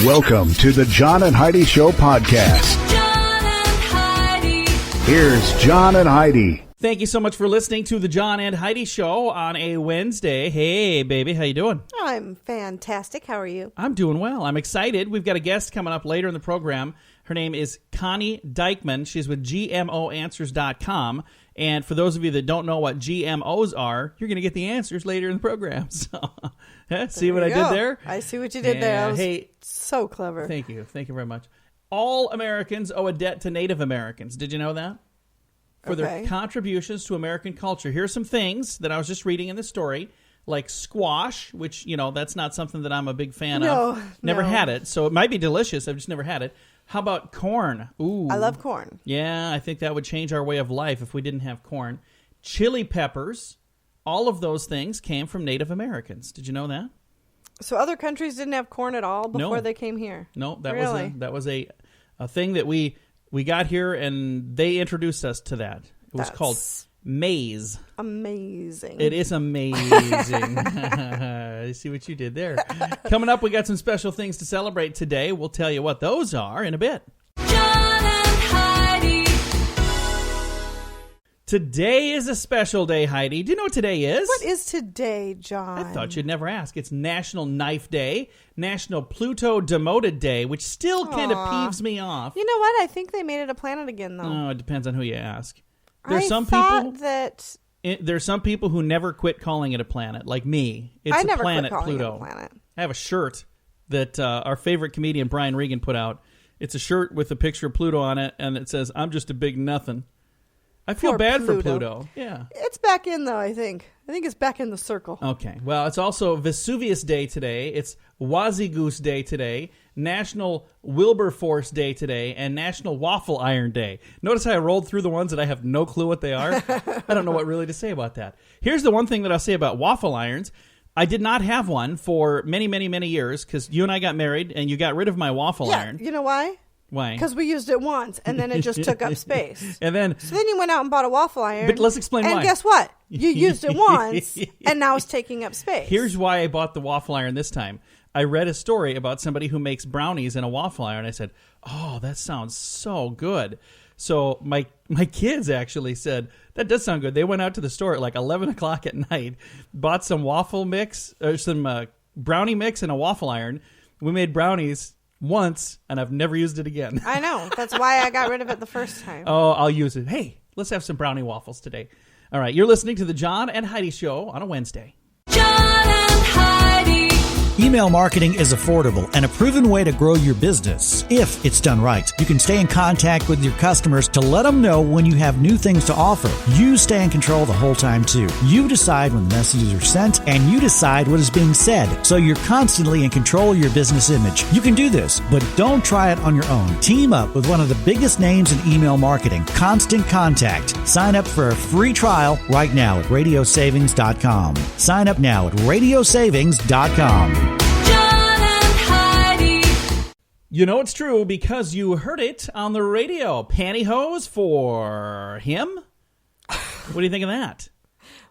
Welcome to the John and Heidi Show podcast. John and Heidi. Here's John and Heidi. Thank you so much for listening to the John and Heidi Show on a Wednesday. Hey, baby, how you doing? I'm fantastic. How are you? I'm doing well. I'm excited. We've got a guest coming up later in the program. Her name is Connie Diekman. She's with GMOAnswers.com. And for those of you that don't know what GMOs are, you're going to get the answers later in the program. So, see what I did there? I see what you did there. That was so clever. Thank you. Thank you very much. All Americans owe a debt to Native Americans. Did you know that? For their contributions to American culture. Here's some things that I was just reading in the story, like squash, which, you know, that's not something that I'm a big fan of. Never had it, so it might be delicious. I've just never had it. How about corn? Ooh. I love corn. Yeah, I think that would change our way of life if we didn't have corn. Chili peppers, all of those things came from Native Americans. Did you know that? So other countries didn't have corn at all before they came here? No, that was a thing that we got here, and they introduced us to that. It was called maize. Amazing. It is amazing. I see what you did there. Coming up, we got some special things to celebrate today. We'll tell you what those are in a bit. John and Heidi. Today is a special day, Heidi. Do you know what today is? What is today, John? I thought you'd never ask. It's National Knife Day, National Pluto Demoted Day, which still kind of peeves me off. You know what? I think they made it a planet again, though. Oh, it depends on who you ask. There's some people who never quit calling it a planet, like me. It's a planet, Pluto. It a planet. I have a shirt that our favorite comedian Brian Regan put out. It's a shirt with a picture of Pluto on it, and it says, "I'm just a big nothing." I feel bad for Pluto. Yeah. It's back in, though, I think. I think it's back in the circle. Okay. Well, it's also Vesuvius Day today. It's Wazigoose Day today. National Wilberforce Day today. And National Waffle Iron Day. Notice how I rolled through the ones that I have no clue what they are? I don't know what really to say about that. Here's the one thing that I'll say about waffle irons. I did not have one for many, many, many years because you and I got married and you got rid of my waffle iron. You know why? Why? Because we used it once, and then it just took up space. So then you went out and bought a waffle iron. But let's explain why. And guess what? You used it once, and now it's taking up space. Here's why I bought the waffle iron this time. I read a story about somebody who makes brownies in a waffle iron. I said, oh, that sounds so good. So my kids actually said, that does sound good. They went out to the store at like 11 o'clock at night, bought some waffle mix, or some brownie mix and a waffle iron. We made brownies once, and I've never used it again. I know. That's why I got rid of it the first time. Oh, I'll use it. Hey, let's have some brownie waffles today. All right, you're listening to the John and Heidi Show on a Wednesday. John and Heidi. Email marketing is affordable and a proven way to grow your business. If it's done right, you can stay in contact with your customers to let them know when you have new things to offer. You stay in control the whole time, too. You decide when the messages are sent, and you decide what is being said. So you're constantly in control of your business image. You can do this, but don't try it on your own. Team up with one of the biggest names in email marketing, Constant Contact. Sign up for a free trial right now at radiosavings.com. Sign up now at radiosavings.com. You know it's true because you heard it on the radio. Pantyhose for him? What do you think of that?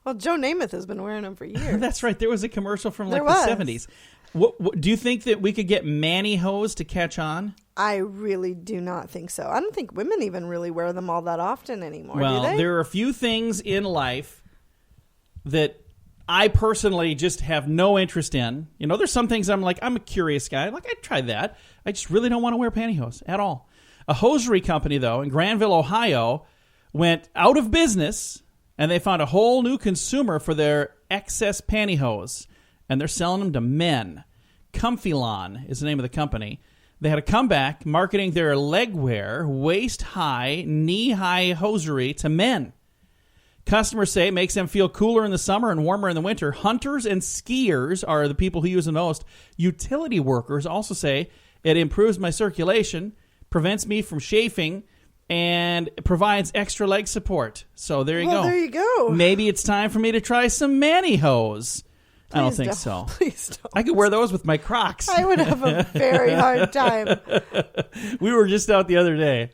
Well, Joe Namath has been wearing them for years. That's right. There was a commercial from the 70s. What, do you think that we could get mantyhose to catch on? I really do not think so. I don't think women even really wear them all that often anymore, well, do they? There are a few things in life that I personally just have no interest in. You know, there's some things I'm like, I'm a curious guy. Like, I'd try that. I just really don't want to wear pantyhose at all. A hosiery company, though, in Granville, Ohio, went out of business, and they found a whole new consumer for their excess pantyhose, and they're selling them to men. Comfylon is the name of the company. They had a comeback marketing their legwear, waist-high, knee-high hosiery to men. Customers say it makes them feel cooler in the summer and warmer in the winter. Hunters and skiers are the people who use the most. Utility workers also say it improves my circulation, prevents me from chafing, and provides extra leg support. So there you go. There you go. Maybe it's time for me to try some mantyhose. I don't think so. Please don't. I could wear those with my Crocs. I would have a very hard time. We were just out the other day.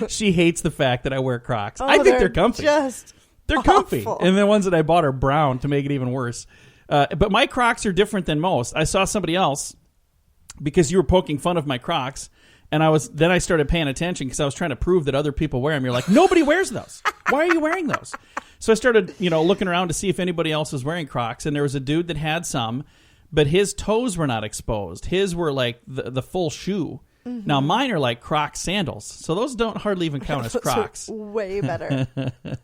She hates the fact that I wear Crocs. Oh, I think they're comfy. They're comfy. awful. And the ones that I bought are brown to make it even worse. But my Crocs are different than most. I saw somebody else because you were poking fun of my Crocs. And then I started paying attention because I was trying to prove that other people wear them. You're like, nobody wears those. Why are you wearing those? So I started, looking around to see if anybody else was wearing Crocs. And there was a dude that had some, but his toes were not exposed. His were like the full shoe. Mm-hmm. Now mine are like Croc sandals. So those don't hardly even count as Crocs. Way better.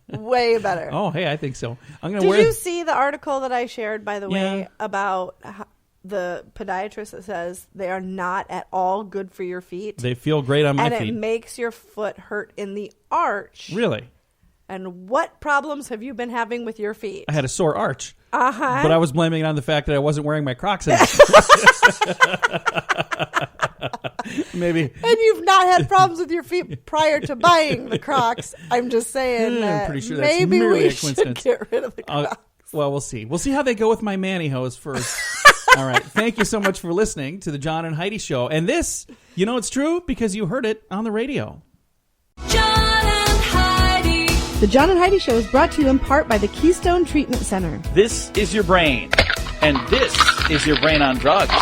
Way better. Oh, hey, I think so. I'm gonna Did you see the article that I shared, by the way, Yeah. about the podiatrist that says they are not at all good for your feet? They feel great on my and feet. it makes your foot hurt in the arch. Really? And what problems have you been having with your feet? I had a sore arch. Uh-huh. But I was blaming it on the fact that I wasn't wearing my Crocs enough. Maybe. And you've not had problems with your feet prior to buying the Crocs. I'm just saying that I'm pretty sure that's maybe merely we a should coincidence. get rid of the Crocs. Well, we'll see. We'll see how they go with my mantyhose first. All right. Thank you so much for listening to the John and Heidi Show. And this, it's true because you heard it on the radio. John and Heidi. The John and Heidi Show is brought to you in part by the Keystone Treatment Center. This is your brain, and this is your brain on drugs.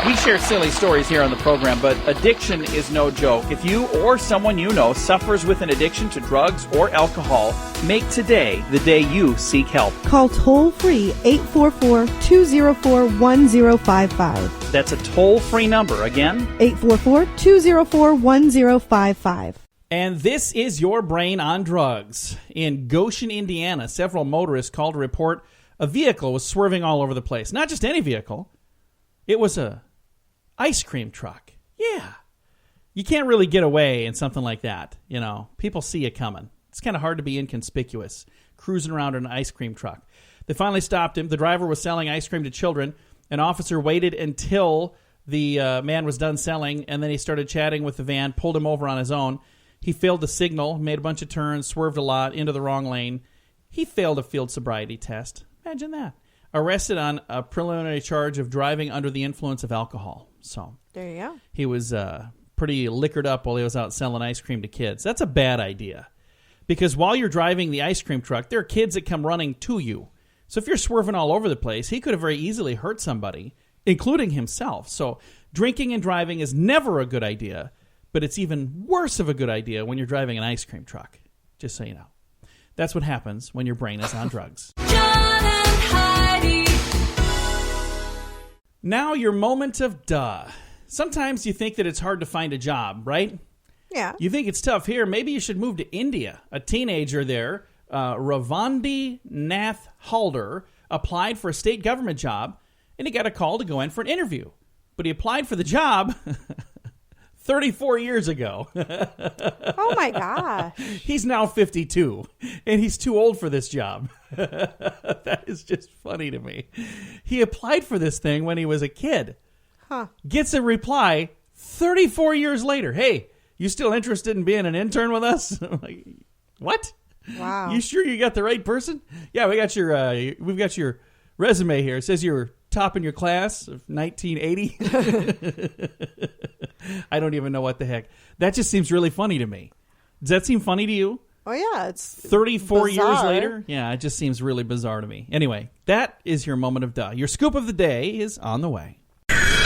We share silly stories here on the program, but addiction is no joke. If you or someone you know suffers with an addiction to drugs or alcohol, make today the day you seek help. Call toll-free 844-204-1055. That's a toll-free number. Again, 844-204-1055. And this is your brain on drugs. In Goshen, Indiana, several motorists called to report a vehicle was swerving all over the place. Not just any vehicle. It was a ice cream truck. Yeah. You can't really get away in something like that. People see you coming. It's kind of hard to be inconspicuous, cruising around in an ice cream truck. They finally stopped him. The driver was selling ice cream to children. An officer waited until the man was done selling, and then he started chatting with the van, pulled him over on his own. He failed to signal, made a bunch of turns, swerved a lot into the wrong lane. He failed a field sobriety test. Imagine that. Arrested on a preliminary charge of driving under the influence of alcohol. So There you go. he was pretty liquored up while he was out selling ice cream to kids. That's a bad idea. Because while you're driving the ice cream truck, there are kids that come running to you. So if you're swerving all over the place, he could have very easily hurt somebody, including himself. So drinking and driving is never a good idea, but it's even worse of a good idea when you're driving an ice cream truck. Just so you know. That's what happens when your brain is on drugs. John and Heidi. Now your moment of duh. Sometimes you think that it's hard to find a job, right? Yeah. You think it's tough here. Maybe you should move to India. A teenager there, Ravandi Nath Halder, applied for a state government job, and he got a call to go in for an interview. But he applied for the job 34 years ago. Oh, my gosh. He's now 52, and he's too old for this job. That is just funny to me. He applied for this thing when he was a kid. Huh. Gets a reply 34 years later. Hey, you still interested in being an intern with us? I'm like, what? Wow. You sure you got the right person? Yeah, we've got your resume here. It says you were top in your class of 1980. I don't even know what the heck. That just seems really funny to me. Does that seem funny to you? Oh, yeah. It's 34 years bizarre. later? Yeah, it just seems really bizarre to me. Anyway, that is your moment of duh. Your scoop of the day is on the way.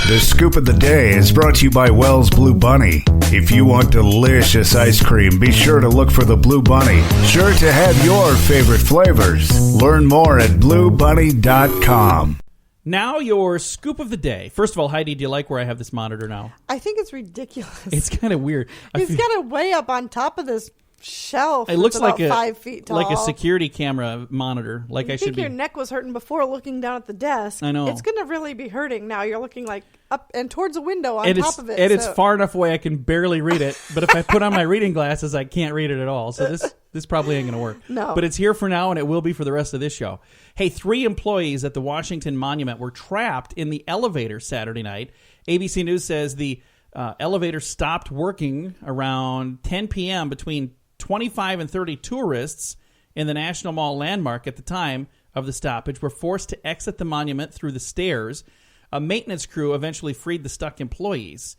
The Scoop of the Day is brought to you by Wells Blue Bunny. If you want delicious ice cream, be sure to look for the Blue Bunny. Sure to have your favorite flavors. Learn more at bluebunny.com. Now your scoop of the day. First of all, Heidi, do you like where I have this monitor now? I think it's ridiculous. It's kind of weird. He's got it way up on top of this shelf. It looks that's like about 5 feet tall. like a security camera monitor. Like You I think should be. your neck was hurting before looking down at the desk. I know. It's going to really be hurting now. You're looking like up and towards a window on And top it's, of it. and it's so- far enough away I can barely read it. But if I put on my reading glasses, I can't read it at all. So this probably ain't going to work. No. But it's here for now, and it will be for the rest of this show. Hey, 3 employees at the Washington Monument were trapped in the elevator Saturday night. ABC News says the elevator stopped working around 10 p.m. between 25 and 30 tourists in the National Mall landmark at the time of the stoppage were forced to exit the monument through the stairs. A maintenance crew eventually freed the stuck employees.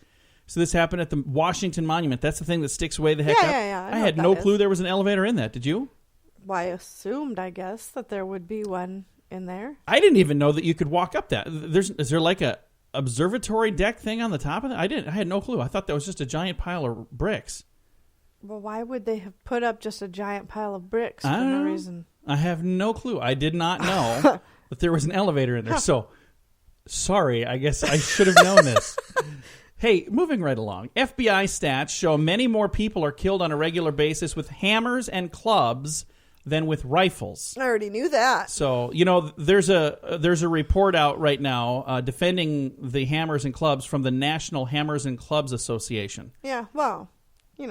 So this happened at the Washington Monument. That's the thing that sticks way the heck up. Yeah. I know had what no that clue is. there was an elevator in that. Did you? Well, I assumed, I guess, that there would be one in there. I didn't even know that you could walk up that. Is there like a observatory deck thing on the top of it? I had no clue. I thought that was just a giant pile of bricks. Well, why would they have put up just a giant pile of bricks I for don't no know. reason? I have no clue. I did not know that there was an elevator in there. So, sorry, I guess I should have known this. Hey, moving right along. FBI stats show many more people are killed on a regular basis with hammers and clubs than with rifles. I already knew that. So, there's a report out right now defending the hammers and clubs from the National Hammers and Clubs Association. Yeah, well, They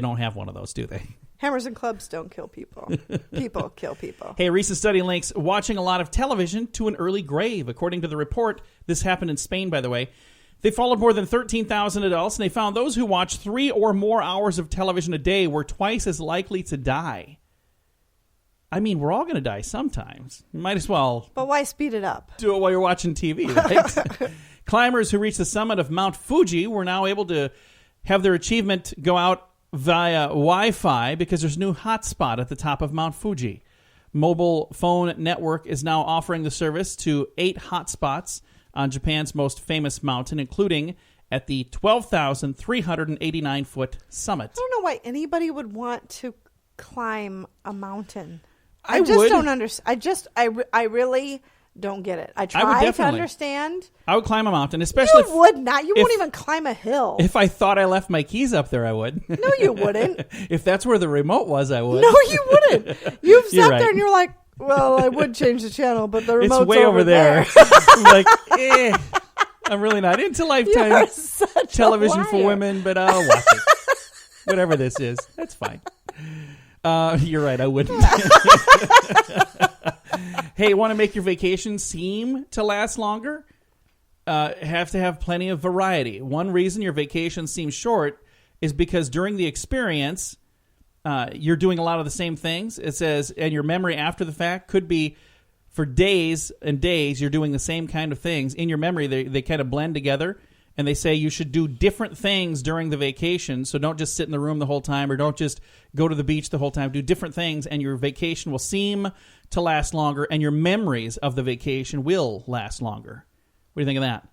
don't have one of those, do they? hammers and clubs don't kill people. People kill people. Hey, a recent study links watching a lot of television to an early grave. According to the report, this happened in Spain, by the way. They followed more than 13,000 adults, and they found those who watched 3 or more hours of television a day were twice as likely to die. I mean, we're all going to die sometimes. You might as well But why speed it up? do it while you're watching TV, right? Climbers who reached the summit of Mount Fuji were now able to have their achievement go out via Wi-Fi because there's a new hotspot at the top of Mount Fuji. Mobile phone network is now offering the service to 8 hotspots on Japan's most famous mountain, including at the 12,389-foot summit. I don't know why anybody would want to climb a mountain. I just would. don't understand. I really don't get it. I would try to definitely. understand. I would climb a mountain, especially You would not. You won't if- even climb a hill. if I thought I left my keys up there, I would. No, you wouldn't. If that's where the remote was, I would. No, you wouldn't. You've You're sat right. there and you're like, well, I would change the channel, but the remote's It's way over there. there. I'm like, I'm really not into You're Lifetime such television a for liar. women, but I'll watch it. Whatever this is, that's fine. You're right, I wouldn't. Hey, want to make your vacation seem to last longer? Have to have plenty of variety. One reason your vacation seems short is because during the experience, you're doing a lot of the same things. It says, and your memory after the fact could be for days and days, you're doing the same kind of things. In your memory, they kind of blend together, and they say you should do different things during the vacation. So don't just sit in the room the whole time, or don't just go to the beach the whole time. Do different things, and your vacation will seem to last longer, and your memories of the vacation will last longer. What do you think of that?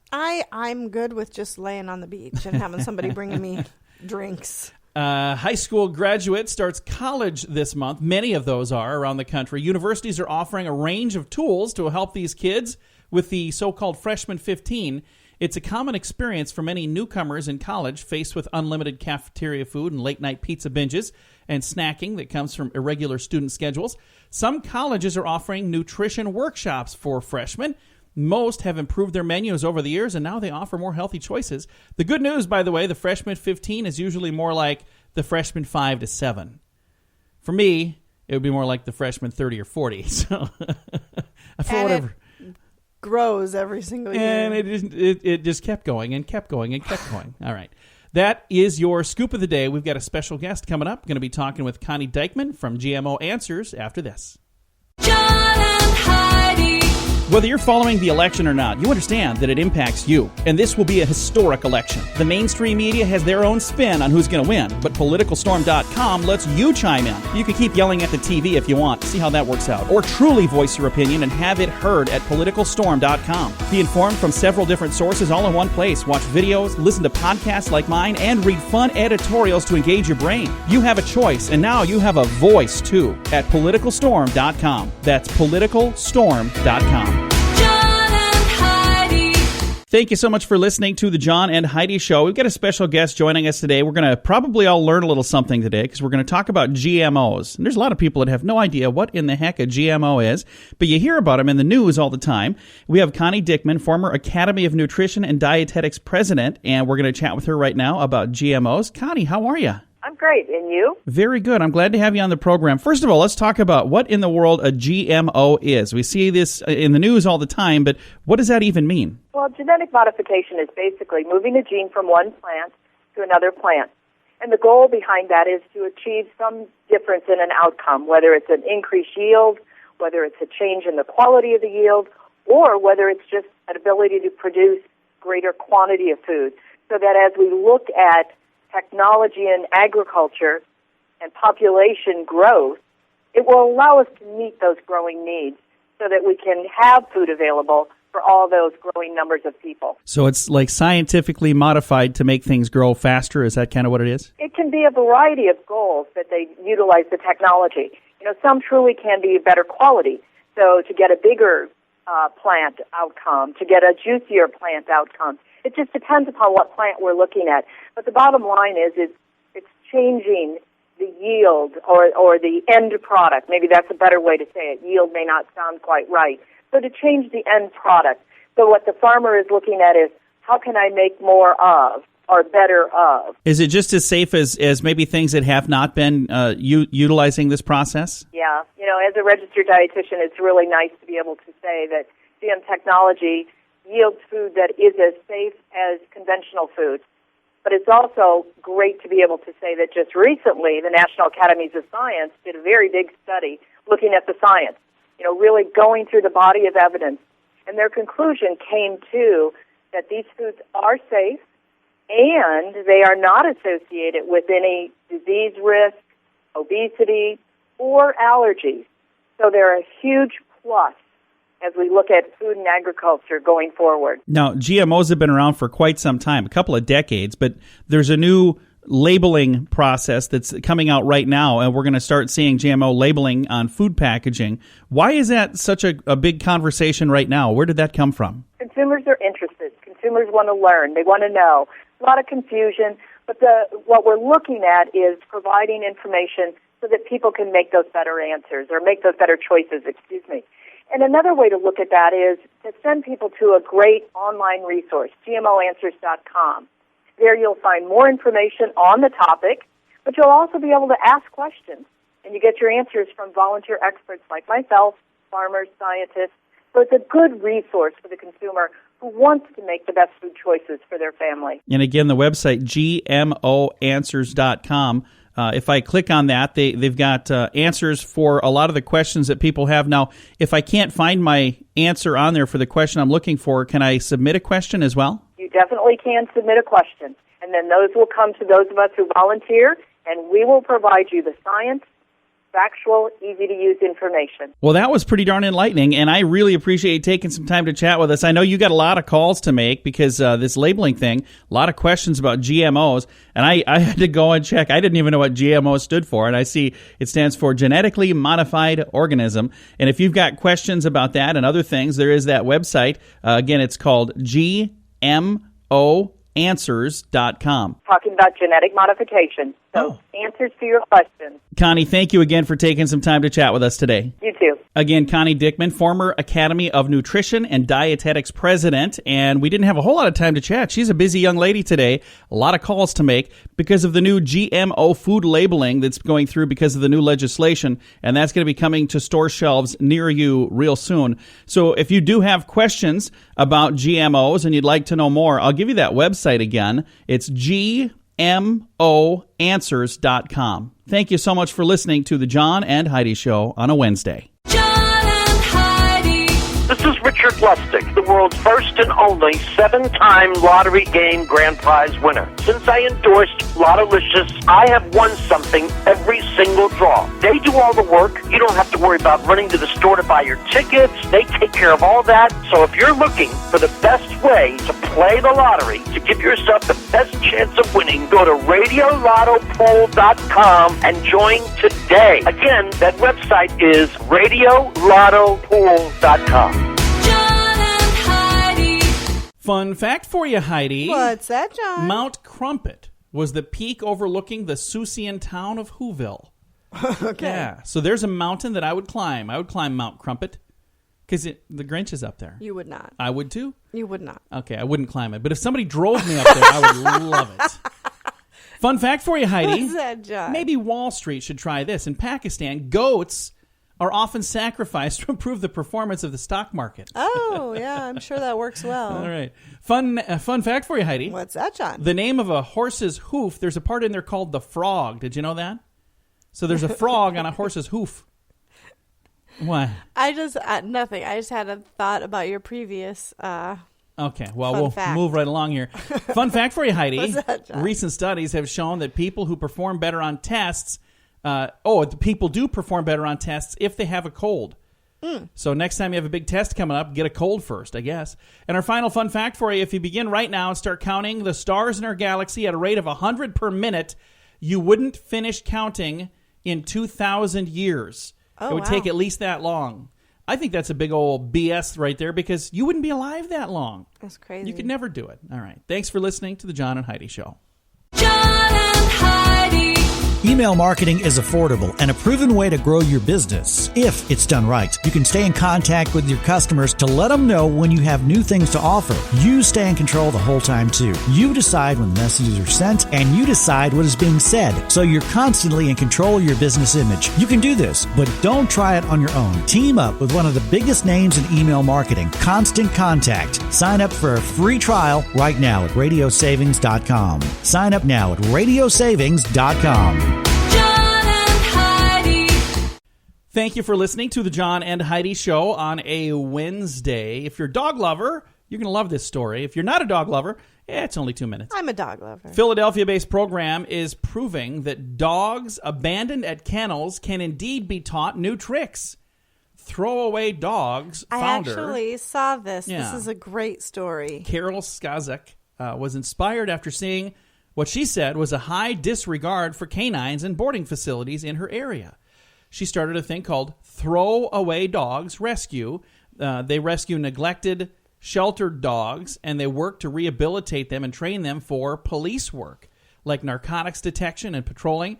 I'm good with just laying on the beach and having somebody bringing me drinks. High school graduate starts college this month. Many of those are around the country. Universities are offering a range of tools to help these kids with the so-called Freshman 15. It's a common experience for many newcomers in college faced with unlimited cafeteria food and late-night pizza binges and snacking that comes from irregular student schedules. Some colleges are offering nutrition workshops for freshmen. Most have improved their menus over the years, and now they offer more healthy choices. The good news, by the way, the freshman 15 is usually more like the freshman 5 to 7. For me, it would be more like the freshman 30 or 40. So, for whatever. It grows every single year. And it just kept going and kept going and kept going. All right. That is your scoop of the day. We've got a special guest coming up. Going to be talking with Connie Diekman from GMO Answers after this. John and Heidi. Whether you're following the election or not, you understand that it impacts you. And this will be a historic election. The mainstream media has their own spin on who's going to win, but PoliticalStorm.com lets you chime in. You can keep yelling at the TV if you want. See how that works out. Or truly voice your opinion and have it heard at PoliticalStorm.com. Be informed from several different sources all in one place. Watch videos, listen to podcasts like mine, and read fun editorials to engage your brain. You have a choice, and now you have a voice, too, at PoliticalStorm.com. That's PoliticalStorm.com. John and Heidi. Thank you so much for listening to the John and Heidi Show. We've got a special guest joining us today. We're going to probably all learn a little something today because we're going to talk about GMOs. And there's a lot of people that have no idea what in the heck a GMO is, but you hear about them in the news all the time. We have Connie Diekman, former Academy of Nutrition and Dietetics president, and we're going to chat with her right now about GMOs. Connie, how are you? I'm great. And you? Very good. I'm glad to have you on the program. First of all, let's talk about what in the world a GMO is. We see this in the news all the time, but what does that even mean? Well, genetic modification is basically moving a gene from one plant to another plant. And the goal behind that is to achieve some difference in an outcome, whether it's an increased yield, whether it's a change in the quality of the yield, or whether it's just an ability to produce greater quantity of food. So that as we look at technology in agriculture and population growth, it will allow us to meet those growing needs so that we can have food available for all those growing numbers of people. So it's like scientifically modified to make things grow faster. Is that kind of what it is? It can be a variety of goals that they utilize the technology. Some truly can be better quality. So to get a bigger plant outcome, to get a juicier plant outcome, it just depends upon what plant we're looking at. But the bottom line is it's changing the yield or the end product. Maybe that's a better way to say it. Yield may not sound quite right. So to change the end product. So what the farmer is looking at is, how can I make more of or better of? Is it just as safe as maybe things that have not been utilizing this process? Yeah. As a registered dietitian, it's really nice to be able to say that GM technology yields food that is as safe as conventional food. But it's also great to be able to say that just recently, the National Academies of Science did a very big study looking at the science, really going through the body of evidence. And their conclusion came to that these foods are safe and they are not associated with any disease risk, obesity, or allergies. So they're a huge plus as we look at food and agriculture going forward. Now, GMOs have been around for quite some time, a couple of decades, but there's a new labeling process that's coming out right now, and we're going to start seeing GMO labeling on food packaging. Why is that such a big conversation right now? Where did that come from? Consumers are interested. Consumers want to learn. They want to know. A lot of confusion, but what we're looking at is providing information so that people can make those better answers or make those better choices, And another way to look at that is to send people to a great online resource, gemoanswers.com. There you'll find more information on the topic, but you'll also be able to ask questions, and you get your answers from volunteer experts like myself, farmers, scientists. So it's a good resource for the consumer who wants to make the best food choices for their family. And again, the website, gemoanswers.com. If I click on that, they've got answers for a lot of the questions that people have. Now, if I can't find my answer on there for the question I'm looking for, can I submit a question as well? You definitely can submit a question, and then those will come to those of us who volunteer, and we will provide you the science, factual, easy-to-use information. Well, that was pretty darn enlightening, and I really appreciate you taking some time to chat with us. I know you got a lot of calls to make because this labeling thing, a lot of questions about GMOs, and I had to go and check. I didn't even know what GMO stood for, and I see it stands for genetically modified organism. And if you've got questions about that and other things, there is that website. Again, it's called gemoanswers.com. Talking about genetic modification. So answers to your questions. Connie, thank you again for taking some time to chat with us today. You too. Again, Connie Diekman, former Academy of Nutrition and Dietetics president, and we didn't have a whole lot of time to chat. She's a busy young lady today, a lot of calls to make because of the new GMO food labeling that's going through because of the new legislation, and that's going to be coming to store shelves near you real soon. So if you do have questions about GMOs and you'd like to know more, I'll give you that website again. It's gemoanswers.com. Thank you so much for listening to the John and Heidi Show on a Wednesday. John and Heidi. This is Richard Lustig, the world's first and only 7-time lottery game grand prize winner. Since I endorsed Lottolicious, I have won something every single draw. They do all the work. You don't have to worry about running to the store to buy your tickets. They take care of all that. So if you're looking for the best way to play the lottery, to give yourself the best chance of winning, go to radiolottopool.com and join today. Again, that website is radiolottopool.com. John and Heidi. Fun fact for you, Heidi. What's that, John? Mount Crumpet was the peak overlooking the Susian town of Whoville. Okay. Yeah, so there's a mountain that I would climb. I would climb Mount Crumpet because the Grinch is up there. You would not. I would too? You would not. Okay, I wouldn't climb it. But if somebody drove me up there, I would love it. Fun fact for you, Heidi. What's that, John? Maybe Wall Street should try this. In Pakistan, goats are often sacrificed to improve the performance of the stock market. Oh, yeah, I'm sure that works well. All right. Fun fact for you, Heidi. What's that, John? The name of a horse's hoof, there's a part in there called the frog. Did you know that? So there's a frog on a horse's hoof. What? I just, nothing. I just had a thought about your previous, Okay, well, Fun we'll fact. move right along here. Fun fact for you, Heidi. What's that, John? Recent studies have shown that people who perform better on tests, people do perform better on tests if they have a cold. So next time you have a big test coming up, get a cold first, I guess. And our final fun fact for you, if you begin right now and start counting the stars in our galaxy at a rate of 100 per minute, you wouldn't finish counting in 2,000 years. Oh, it would wow. take at least that long. I think that's a big old BS right there because you wouldn't be alive that long. That's crazy. You could never do it. All right. Thanks for listening to the John and Heidi Show. John and Heidi. Email marketing is affordable and a proven way to grow your business. If it's done right, you can stay in contact with your customers to let them know when you have new things to offer. You stay in control the whole time, too. You decide when the messages are sent, and you decide what is being said. So you're constantly in control of your business image. You can do this, but don't try it on your own. Team up with one of the biggest names in email marketing, Constant Contact. Sign up for a free trial right now at radiosavings.com. Sign up now at radiosavings.com. John and Heidi. Thank you for listening to the John and Heidi Show on a Wednesday. If you're a dog lover, you're going to love this story. If you're not a dog lover, it's only 2 minutes. I'm a dog lover. Philadelphia-based program is proving that dogs abandoned at kennels can indeed be taught new tricks. Throwaway Dogs founder I actually saw this. Yeah. This is a great story. Carol Skazek was inspired after seeing what she said was a high disregard for canines in boarding facilities in her area. She started a thing called Throwaway Dogs Rescue. They rescue neglected, sheltered dogs, and they work to rehabilitate them and train them for police work, like narcotics detection and patrolling.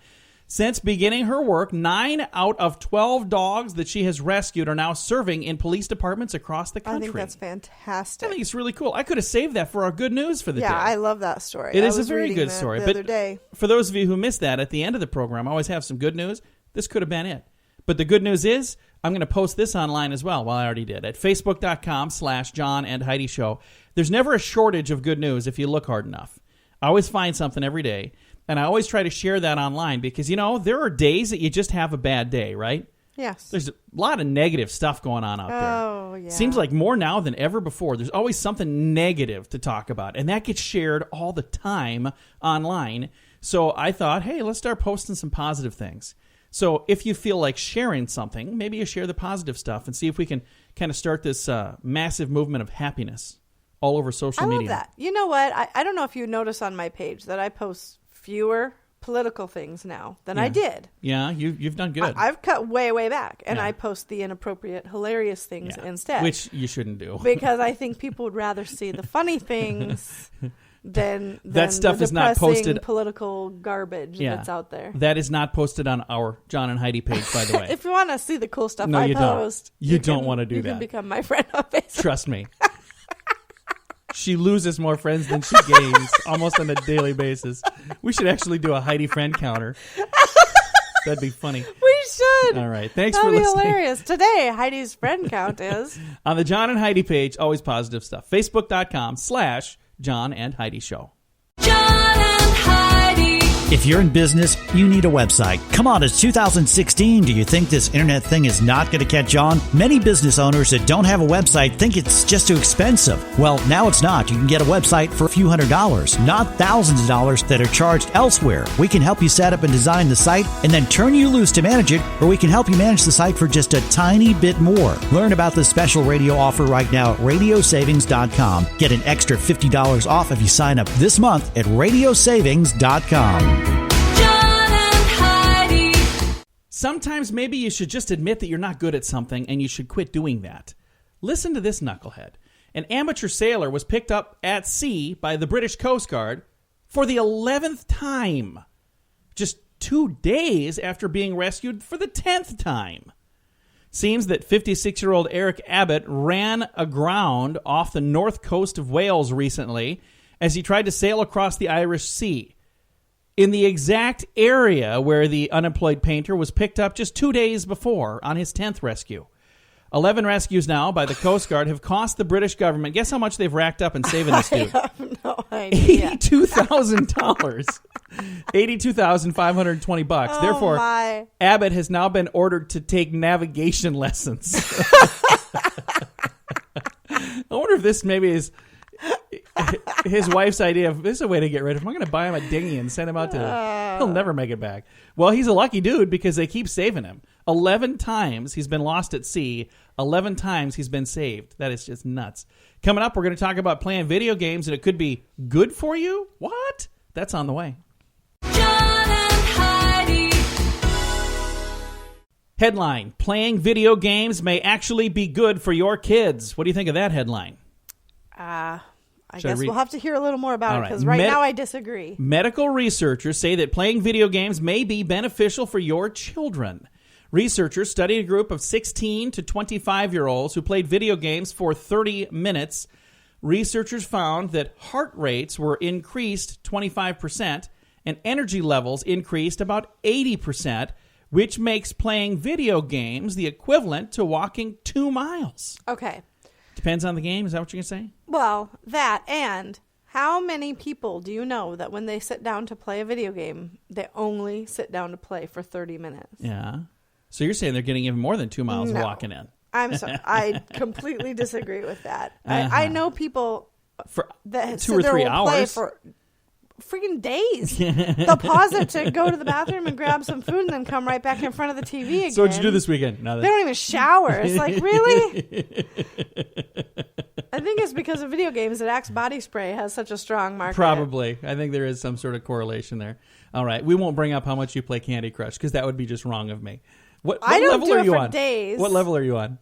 Since beginning her work, 9 out of 12 dogs that she has rescued are now serving in police departments across the country. I think that's fantastic. I think it's really cool. I could have saved that for our good news for the day. Yeah, I love that story. It I is a was very reading good that story. The But other day. for those of you who missed that, at the end of the program, I always have some good news. This could have been it. But the good news is I'm going to post this online as well. Well, I already did. At Facebook.com/John and Heidi Show. There's never a shortage of good news if you look hard enough. I always find something every day. And I always try to share that online because, you know, there are days that you just have a bad day, right? Yes. There's a lot of negative stuff going on out there. Oh, yeah. Seems like more now than ever before. There's always something negative to talk about, and that gets shared all the time online. So I thought, hey, let's start posting some positive things. So if you feel like sharing something, maybe you share the positive stuff and see if we can kind of start this massive movement of happiness all over social media. I love that. You know what? I don't know if you notice on my page that I post fewer political things now than I did. Yeah, you've done good. I've cut way back, and Yeah. I post the inappropriate, hilarious things Yeah. instead. Which you shouldn't do. Because I think people would rather see the funny things than That stuff the is not depressing posted- political garbage that's out there. That is not posted on our John and Heidi page, by the way. If you want to see the cool stuff No, I you don't. post, You don't wanna do You that. can become my friend on Facebook. Trust me. She loses more friends than she gains almost on a daily basis. We should actually do a Heidi friend counter. That'd be funny. We should. All right. Thanks That'd for be listening. hilarious. Today, Heidi's friend count is... On the John and Heidi page, always positive stuff. Facebook.com/John and Heidi Show. John and Heidi. If you're in business, you need a website. Come on, it's 2016. Do you think this internet thing is not going to catch on? Many business owners that don't have a website think it's just too expensive. Well, now it's not. You can get a website for a few $100s, not thousands of dollars that are charged elsewhere. We can help you set up and design the site and then turn you loose to manage it, or we can help you manage the site for just a tiny bit more. Learn about this special radio offer right now at radiosavings.com. Get an extra $50 off if you sign up this month at radiosavings.com. John and Heidi. Sometimes maybe you should just admit that you're not good at something and you should quit doing that. Listen to this knucklehead. An amateur sailor was picked up at sea by the British Coast Guard for the 11th time. Just 2 days after being rescued for the 10th time. Seems that 56-year-old Eric Abbott ran aground off the north coast of Wales recently as he tried to sail across the Irish Sea, in the exact area where the unemployed painter was picked up just 2 days before on his 10th rescue. 11 rescues now by the Coast Guard have cost the British government, guess how much they've racked up in saving this dude? I have no idea. $82,000. $82,520. Oh, Therefore, my. Abbott has now been ordered to take navigation lessons. I wonder if this maybe is his wife's idea of this is a way to get rid of him. I'm going to buy him a dinghy and send him out to. He'll never make it back. Well, he's a lucky dude because they keep saving him. 11 times he's been lost at sea. 11 times he's been saved. That is just nuts. Coming up, we're going to talk about playing video games, and it could be good for you. What? That's on the way. John and Heidi. Headline, playing video games may actually be good for your kids. What do you think of that headline? I Should I guess read- we'll have to hear a little more about All it right. because now I disagree. Medical researchers say that playing video games may be beneficial for your children. Researchers studied a group of 16 to 25-year-olds who played video games for 30 minutes. Researchers found that heart rates were increased 25% and energy levels increased about 80%, which makes playing video games the equivalent to walking 2 miles. Okay. Depends on the game. Is that what you're going to say? Well, that and how many people do you know that when they sit down to play a video game, they only sit down to play for 30 minutes? Yeah. So you're saying they're getting even more than 2 miles walking in. I'm sorry. I completely disagree with that. I know people For that 2 or 3 play hours. for freaking days. They'll pause it to go to the bathroom and grab some food and then come right back in front of the TV again. So what'd you do this weekend? No, They don't even shower. It's like, really? I think it's because of video games that Axe body spray has such a strong market. Probably. I think there is some sort of correlation there. All right. We won't bring up how much you play Candy Crush because that would be just wrong of me. What I don't level do are it you for on? days. What level are you on?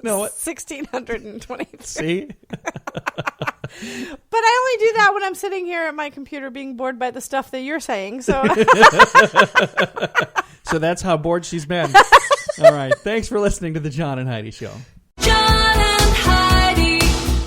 No, what? 1,623. See? But I only do that when I'm sitting here at my computer being bored by the stuff that you're saying. So So that's how bored she's been. All right. Thanks for listening to the John and Heidi Show. John and Heidi.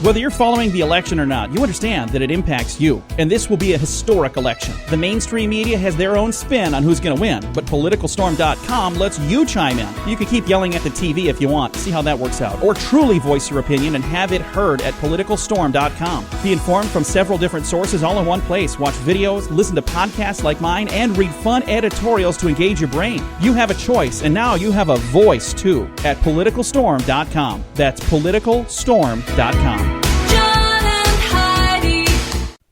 Whether you're following the election or not, you understand that it impacts you. And this will be a historic election. The mainstream media has their own spin on who's going to win, but PoliticalStorm.com lets you chime in. You can keep yelling at the TV if you want, see how that works out. Or truly voice your opinion and have it heard at PoliticalStorm.com. Be informed from several different sources all in one place. Watch videos, listen to podcasts like mine, and read fun editorials to engage your brain. You have a choice, and now you have a voice too at PoliticalStorm.com. That's PoliticalStorm.com. John and Heidi.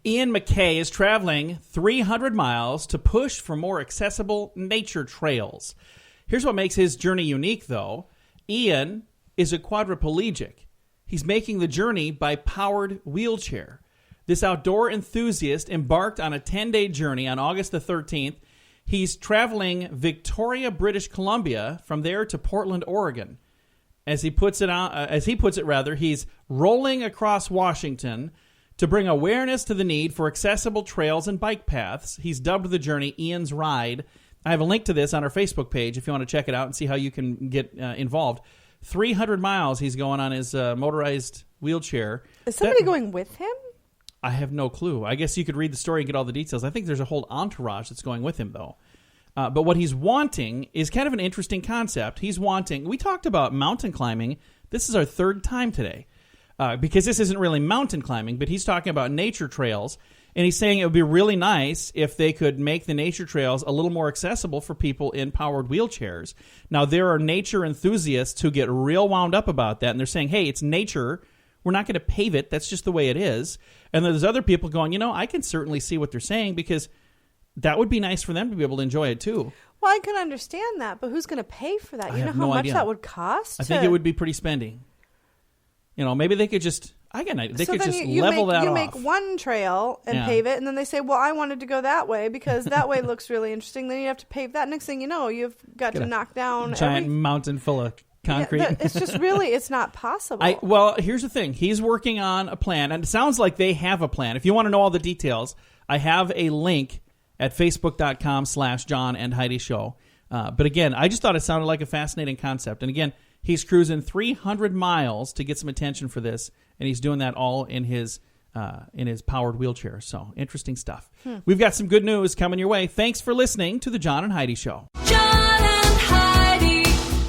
Ian MacKay is traveling 300 miles to push for more accessible nature trails. Here's what makes his journey unique, though. Ian is a quadriplegic. He's making the journey by powered wheelchair. This outdoor enthusiast embarked on a 10-day journey on August the 13th. He's traveling Victoria, British Columbia, from there to Portland, Oregon. As he puts it, he's rolling across Washington to bring awareness to the need for accessible trails and bike paths. He's dubbed the journey Ian's Ride. I have a link to this on our Facebook page if you want to check it out and see how you can get involved. 300 miles he's going on his motorized wheelchair. is somebody going with him? I have no clue. I guess you could read the story and get all the details. I think there's a whole entourage that's going with him, though. But what he's wanting is kind of an interesting concept. We talked about mountain climbing. This is our third time today because this isn't really mountain climbing, but he's talking about nature trails. And he's saying it would be really nice if they could make the nature trails a little more accessible for people in powered wheelchairs. Now, there are nature enthusiasts who get real wound up about that. And they're saying, hey, it's nature. We're not going to pave it. That's just the way it is. And there's other people going, I can certainly see what they're saying because that would be nice for them to be able to enjoy it too. Well, I can understand that, but who's going to pay for that? You know have how no much idea. that would cost? I think it would be pretty spendy. Maybe they could just level that off. You make one trail and pave it, and then they say, well, I wanted to go that way because that way looks really interesting. Then you have to pave that. Next thing you know, you've got to knock down giant mountain full of concrete. Yeah, it's just really, it's not possible. Well, here's the thing. He's working on a plan, and it sounds like they have a plan. If you want to know all the details, I have a link at facebook.com/John and Heidi Show. But again, I just thought it sounded like a fascinating concept. And again, he's cruising 300 miles to get some attention for this, and he's doing that all in his powered wheelchair. So interesting stuff. We've got some good news coming your way. Thanks for listening to the John and Heidi Show. John and Heidi.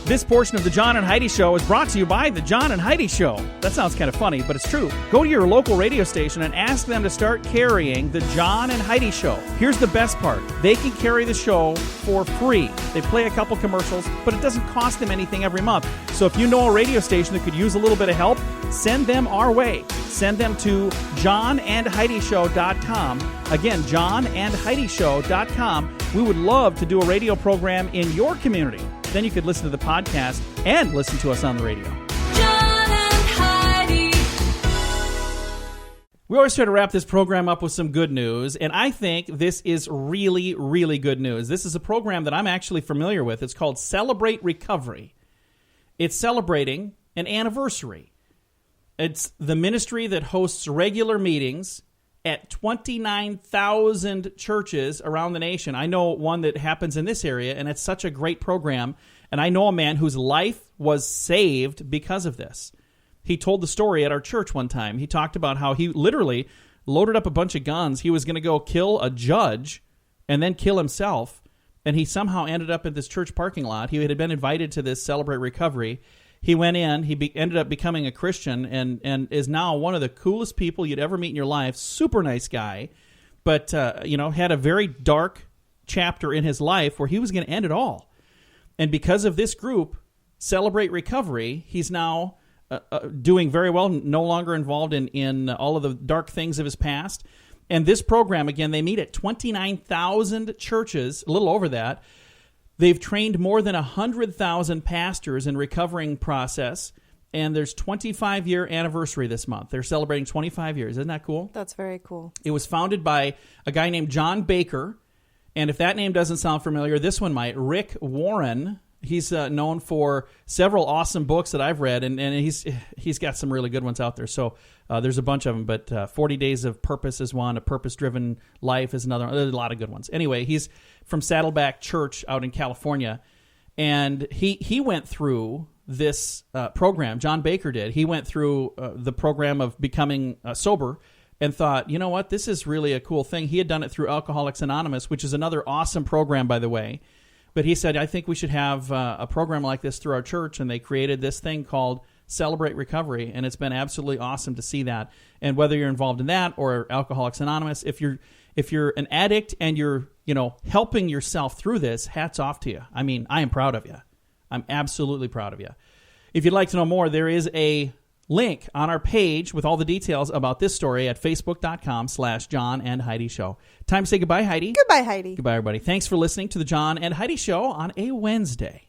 This portion of the John and Heidi Show is brought to you by the John and Heidi Show. That sounds kind of funny, but it's true. Go to your local radio station and ask them to start carrying the John and Heidi Show. Here's the best part. They can carry the show for free. They play a couple commercials, but it doesn't cost them anything every month. So if you know a radio station that could use a little bit of help, send them our way. Send them to johnandheidishow.com. Again, johnandheidishow.com. We would love to do a radio program in your community. Then you could listen to the podcast and listen to us on the radio. John and Heidi. We always try to wrap this program up with some good news, and I think this is really, really good news. This is a program that I'm actually familiar with. It's called Celebrate Recovery. It's celebrating an anniversary. It's the ministry that hosts regular meetings at 29,000 churches around the nation. I know one that happens in this area, and it's such a great program. And I know a man whose life was saved because of this. He told the story at our church one time. He talked about how he literally loaded up a bunch of guns. He was going to go kill a judge and then kill himself. And he somehow ended up at this church parking lot. He had been invited to this Celebrate Recovery. He went in. He ended up becoming a Christian and is now one of the coolest people you'd ever meet in your life. Super nice guy. But, had a very dark chapter in his life where he was going to end it all. And because of this group, Celebrate Recovery, he's now doing very well, no longer involved in all of the dark things of his past. And this program, again, they meet at 29,000 churches, a little over that. They've trained more than 100,000 pastors in recovering process, and there's 25-year anniversary this month. They're celebrating 25 years. Isn't that cool? That's very cool. It was founded by a guy named John Baker, and if that name doesn't sound familiar, this one might. Rick Warren. He's known for several awesome books that I've read, and he's got some really good ones out there. So there's a bunch of them, but 40 Days of Purpose is one. A Purpose-Driven Life is another. There's a lot of good ones. Anyway, he's from Saddleback Church out in California, and he went through this program. John Baker did. He went through the program of becoming sober and thought, you know what, this is really a cool thing. He had done it through Alcoholics Anonymous, which is another awesome program, by the way. But he said, I think we should have a program like this through our church, and they created this thing called Celebrate Recovery, and it's been absolutely awesome to see that. And whether you're involved in that or Alcoholics Anonymous, if you're an addict and you're helping yourself through this, hats off to you. I mean, I am proud of you. I'm absolutely proud of you. If you'd like to know more, there is a link on our page with all the details about this story at facebook.com/John and Heidi Show. Time to say goodbye, Heidi. Goodbye, Heidi. Goodbye, everybody. Thanks for listening to the John and Heidi Show on a Wednesday.